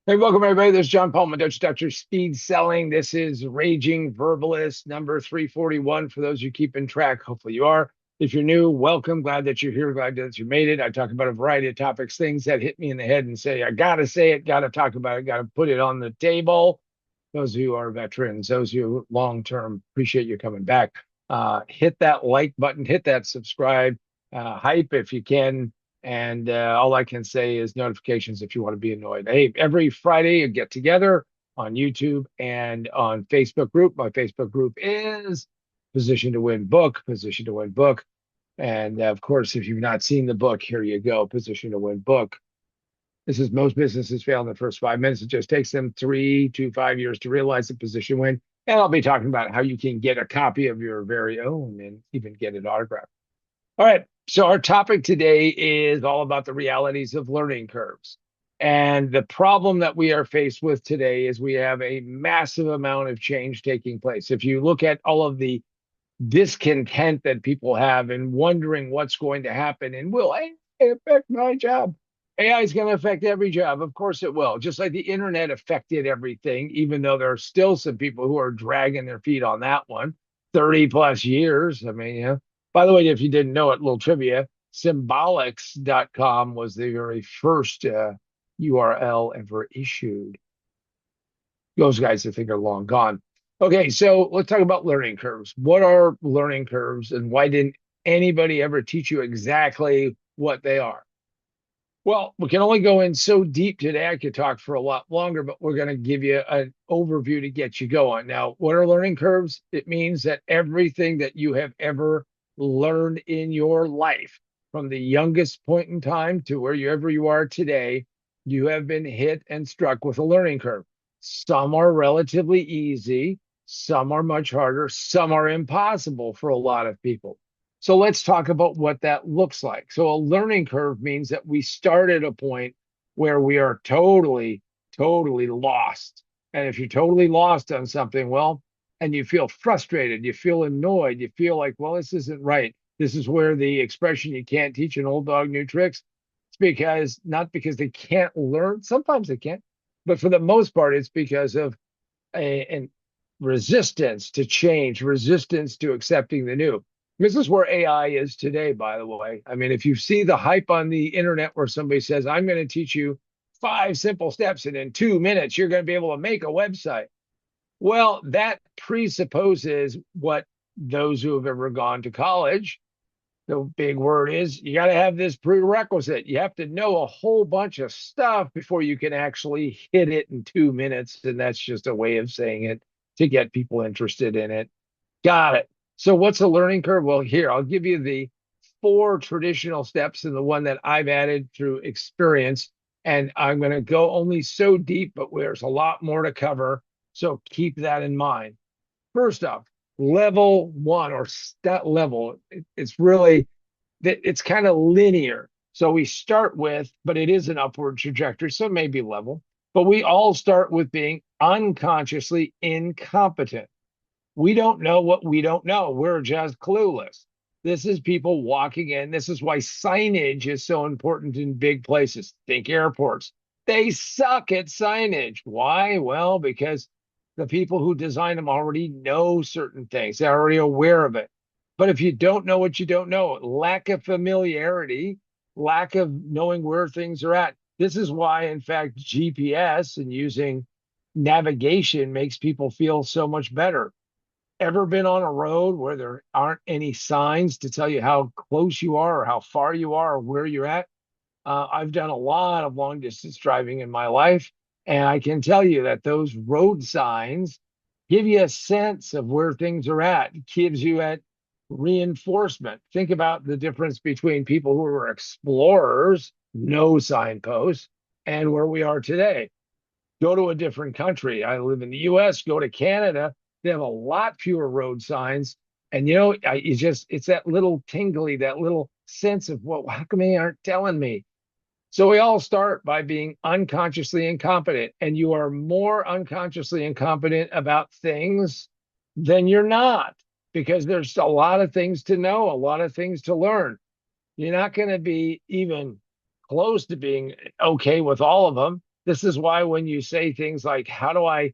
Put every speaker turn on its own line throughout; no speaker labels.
Hey, welcome everybody. This is John Paul Mendocha, Dr. Speed Selling. This is Raging Verbalist number 341 for those who keeping track. Hopefully you are. If you're new, welcome. Glad that you're here. Glad that you made it. I talk about a variety of topics, things that hit me in the head and say, I got to say it, got to talk about it, got to put it on the table. Those of you who are veterans, those of you long-term, appreciate you coming back. Hit that like button, hit that subscribe, hype if you can. And all I can say is notifications if you want to be annoyed. Hey, every Friday, I get together on YouTube and on Facebook group. My Facebook group is Position to Win Book, Position to Win Book. And of course, if you've not seen the book, here you go, Position to Win Book. This is most businesses fail in the first 5 minutes. It just takes them 3 to 5 years to realize the position win. And I'll be talking about how you can get a copy of your very own and even get it autographed. All right. So our topic today is all about the realities of learning curves. And the problem that we are faced with today is we have a massive amount of change taking place. If you look at all of the discontent that people have and wondering what's going to happen and will AI affect my job? AI is going to affect every job. Of course it will. Just like the internet affected everything, even though there are still some people who are dragging their feet on that one. 30 plus years. I mean, by the way, if you didn't know it, little trivia, symbolics.com was the very first URL ever issued. Those guys, I think, are long gone. Okay, so let's talk about learning curves. What are learning curves, and why didn't anybody ever teach you exactly what they are? Well, we can only go in so deep today. I could talk for a lot longer, but we're going to give you an overview to get you going. Now, what are learning curves? It means that everything that you have ever learned in your life, from the youngest point in time to wherever you are today, you have been hit and struck with a learning curve. Some are relatively easy, some are much harder, some are impossible for a lot of people. So let's talk about what that looks like. So a learning curve means that we start at a point where we are totally, totally lost. And if you're totally lost on something, well, and you feel frustrated, you feel annoyed, you feel like, well, this isn't right. This is where the expression, you can't teach an old dog new tricks. It's because, not because they can't learn, sometimes they can't, but for the most part, it's because of an resistance to change, resistance to accepting the new. This is where AI is today, by the way. I mean, if you see the hype on the internet where somebody says, I'm going to teach you 5 simple steps, and in 2 minutes, you're going to be able to make a website. Well, that presupposes what those who have ever gone to college, the big word is you got to have this prerequisite. You have to know a whole bunch of stuff before you can actually hit it in 2 minutes. And that's just a way of saying it to get people interested in it. Got it. So what's a learning curve? Well, here, I'll give you the 4 traditional steps and the one that I've added through experience. And I'm going to go only so deep, but there's a lot more to cover. So keep that in mind. First off, level one, or step level, it's really, it's kind of linear. So we start with, but it is an upward trajectory, so it may be level, but we all start with being unconsciously incompetent. We don't know what we don't know. We're just clueless. This is people walking in. This is why signage is so important in big places. Think airports. They suck at signage. Why? Well, because the people who design them already know certain things. They're already aware of it. But if you don't know what you don't know, lack of familiarity, lack of knowing where things are at. This is why, in fact, GPS and using navigation makes people feel so much better. Ever been on a road where there aren't any signs to tell you how close you are or how far you are or where you're at? I've done a lot of long distance driving in my life, and I can tell you that those road signs give you a sense of where things are at. It gives you that reinforcement. Think about the difference between people who were explorers, no signposts, and where we are today. Go to a different country. I live in the US, go to Canada, they have a lot fewer road signs. And it's that little tingly, that little sense of, well, how come they aren't telling me? So we all start by being unconsciously incompetent, and you are more unconsciously incompetent about things than you're not, because there's a lot of things to know, a lot of things to learn. You're not going to be even close to being okay with all of them. This is why when you say things like, how do I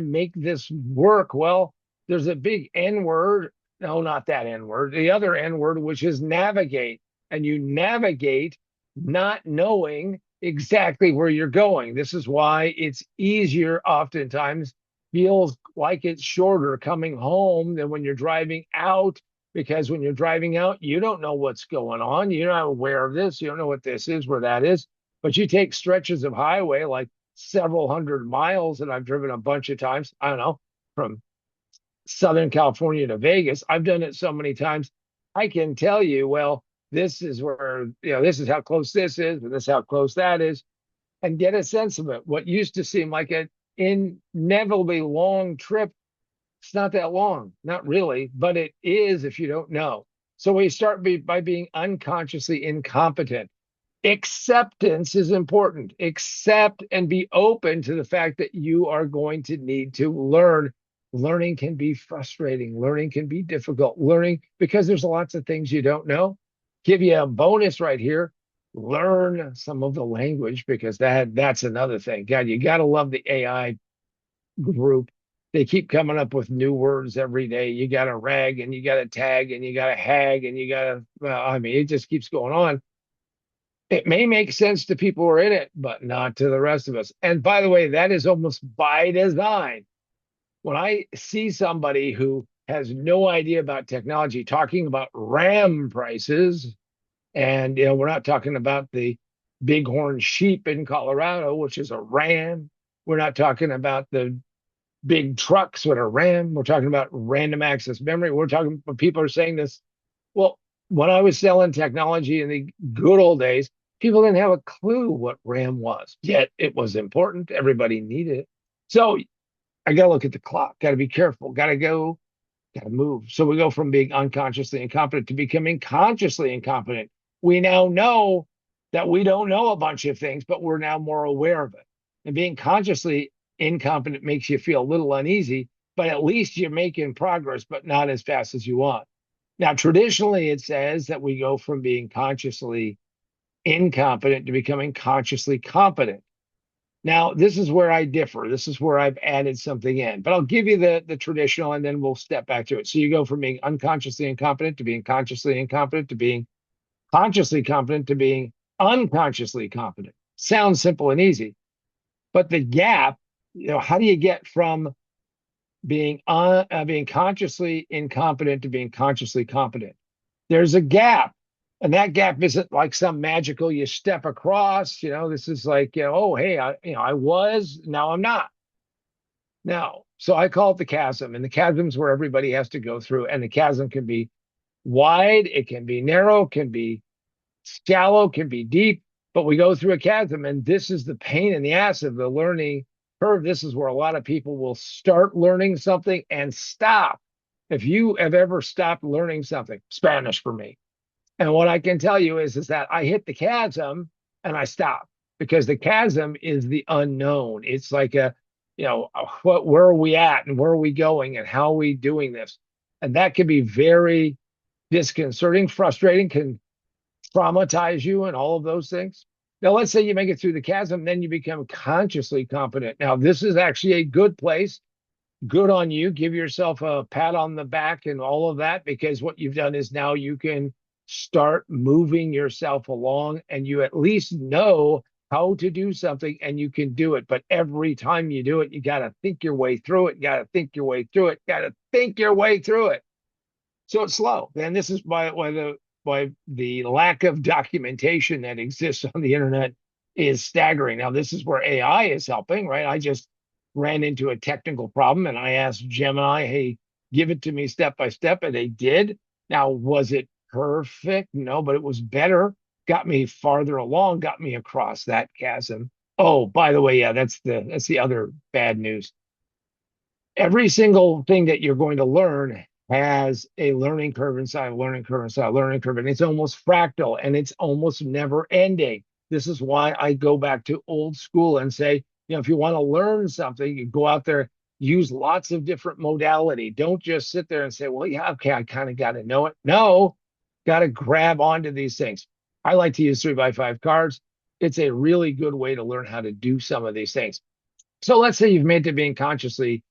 make this work? Well, there's a big N word. No, not that N word. The other N word, which is navigate. And you navigate not knowing exactly where you're going. This is why it's easier oftentimes, feels like it's shorter coming home than when you're driving out, because when you're driving out, you don't know what's going on. You're not aware of this. You don't know what this is, where that is. But you take stretches of highway like several hundred miles, and I've driven a bunch of times. I don't know, from Southern California to Vegas. I've done it so many times. I can tell you, well, this is where, this is how close this is, and this is how close that is, and get a sense of it. What used to seem like an inevitably long trip, it's not that long, not really, but it is if you don't know. So we start by being unconsciously incompetent. Acceptance is important. Accept and be open to the fact that you are going to need to learn. Learning can be frustrating. Learning can be difficult. Learning, because there's lots of things you don't know. Give you a bonus right here. Learn some of the language, because that's another thing. God, you got to love the AI group. They keep coming up with new words every day. You got to rag, and you got to tag, and you got to hag, and you got to, well, I mean, it just keeps going on. It may make sense to people who are in it, but not to the rest of us. And by the way, that is almost by design. When I see somebody who has no idea about technology talking about RAM prices, and we're not talking about the bighorn sheep in Colorado, which is a RAM. We're not talking about the big trucks with a RAM. We're talking about random access memory. We're talking, people are saying this. Well, when I was selling technology in the good old days, people didn't have a clue what RAM was, yet it was important. Everybody needed it. So I got to look at the clock, got to be careful, got to go, got to move. So we go from being unconsciously incompetent to becoming consciously incompetent. We now know that we don't know a bunch of things, but we're now more aware of it. And being consciously incompetent makes you feel a little uneasy, but at least you're making progress, but not as fast as you want. Now, traditionally, it says that we go from being consciously incompetent to becoming consciously competent. Now, this is where I differ. This is where I've added something in, but I'll give you the traditional, and then we'll step back to it. So you go from being unconsciously incompetent to being consciously incompetent to being consciously competent to being unconsciously competent. Sounds simple and easy, but the gap, how do you get from being being consciously incompetent to being consciously competent? There's a gap. And that gap isn't like some magical you step across. This is like, oh, hey, I was, now I'm not. Now, so I call it the chasm, and the chasm's where everybody has to go through. And the chasm can be wide, it can be narrow, can be shallow, can be deep, but we go through a chasm, and this is the pain in the ass of the learning curve. This is where a lot of people will start learning something and stop. If you have ever stopped learning something, Spanish for me. And what I can tell you is that I hit the chasm and I stop, because the chasm is the unknown. It's like where are we at, and where are we going, and how are we doing this? And that can be very disconcerting, frustrating, can traumatize you, and all of those things. Now, let's say you make it through the chasm, then you become consciously competent. Now, this is actually a good place. Good on you. Give yourself a pat on the back and all of that, because what you've done is now you can start moving yourself along, and you at least know how to do something, and you can do it. But every time you do it, you got to think your way through it. You got to think your way through it. Got to think your way through it. So it's slow. And this is why the lack of documentation that exists on the internet is staggering. Now, this is where AI is helping, right? I just ran into a technical problem, and I asked Gemini, hey, give it to me step by step, and they did. Now, was it perfect? No, but it was better. Got me farther along, got me across that chasm. Oh, by the way, yeah, that's the other bad news. Every single thing that you're going to learn has a learning curve inside, a learning curve inside, a learning curve, and it's almost fractal, and it's almost never ending. This is why I go back to old school and say, if you want to learn something, you go out there, use lots of different modality. Don't just sit there and say, well, yeah, okay, I kind of got to know it. No, got to grab onto these things. I like to use 3x5 cards. it's a really good way to learn how to do some of these things. So let's say you've made to being consciously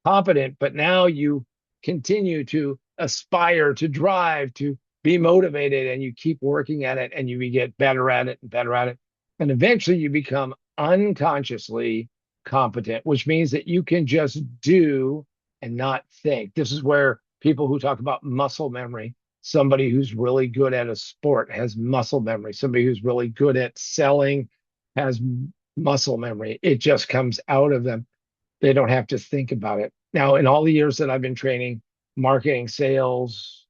competent, but now you continue to aspire to drive, to be motivated, and you keep working at it and you get better at it and better at it. And eventually you become unconsciously competent, which means that you can just do and not think. This is where people who talk about muscle memory, somebody who's really good at a sport has muscle memory, somebody who's really good at selling has muscle memory. It just comes out of them. They don't have to think about it. Now, in all the years that I've been training marketing, sales,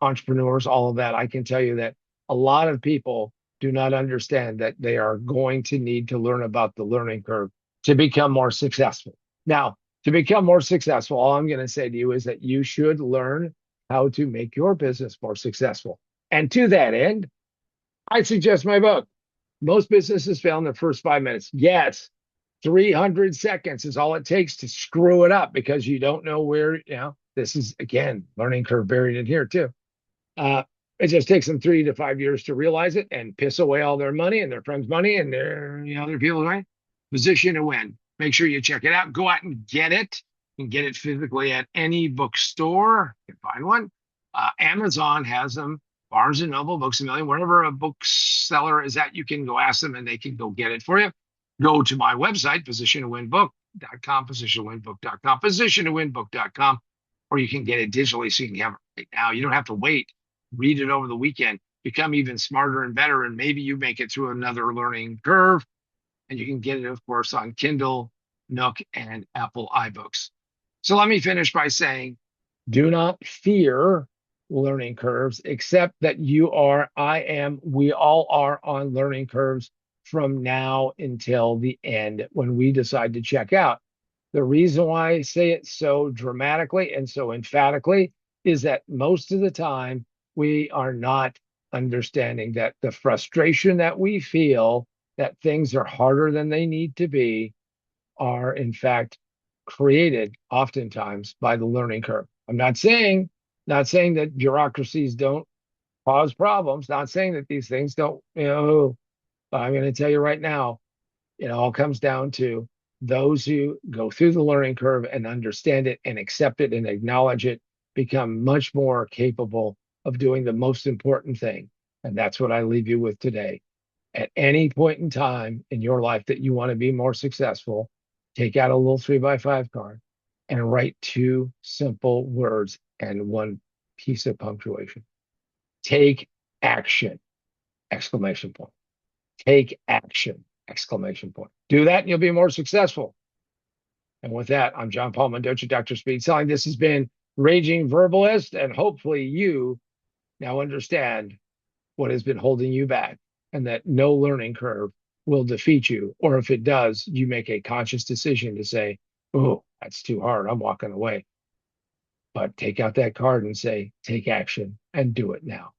entrepreneurs, all of that, I can tell you that a lot of people do not understand that they are going to need to learn about the learning curve to become more successful. Now, to become more successful, all I'm going to say to you is that you should learn how to make your business more successful. And to that end, I suggest my book. Most businesses fail in the first 5 minutes. Yes, 300 seconds is all it takes to screw it up because you don't know where, this is, again, learning curve buried in here too. It just takes them 3 to 5 years to realize it and piss away all their money and their friends' money and their people's money. Position to win. Make sure you check it out. Go out and get it. You can get it physically at any bookstore. You can find one. Amazon has them. Barnes and Noble, Books a Million, wherever a bookseller is at, you can go ask them and they can go get it for you. Go to my website, positiontowinbook.com, positiontowinbook.com, positiontowinbook.com, or you can get it digitally so you can have it right now. You don't have to wait. Read it over the weekend. Become even smarter and better, and maybe you make it through another learning curve. And you can get it, of course, on Kindle, Nook, and Apple iBooks. So let me finish by saying, do not fear learning curves, except that we all are on learning curves from now until the end when we decide to check out. The reason why I say it so dramatically and so emphatically is that most of the time we are not understanding that the frustration that we feel that things are harder than they need to be are in fact created oftentimes by the learning curve. I'm not saying that bureaucracies don't cause problems, not saying that these things don't, but I'm going to tell you right now, it all comes down to those who go through the learning curve and understand it and accept it and acknowledge it become much more capable of doing the most important thing. And that's what I leave you with today. At any point in time in your life that you want to be more successful, take out a little 3x5 card and write 2 simple words and 1 piece of punctuation. Take action! Exclamation point. Take action! Exclamation point. Do that and you'll be more successful. And with that, I'm John Paul Mendocha, Dr. Speed Selling. This has been Raging Verbalist, and hopefully you now understand what has been holding you back and that no learning curve will defeat you. Or if it does, you make a conscious decision to say, oh, that's too hard. I'm walking away. But take out that card and say, take action and do it now.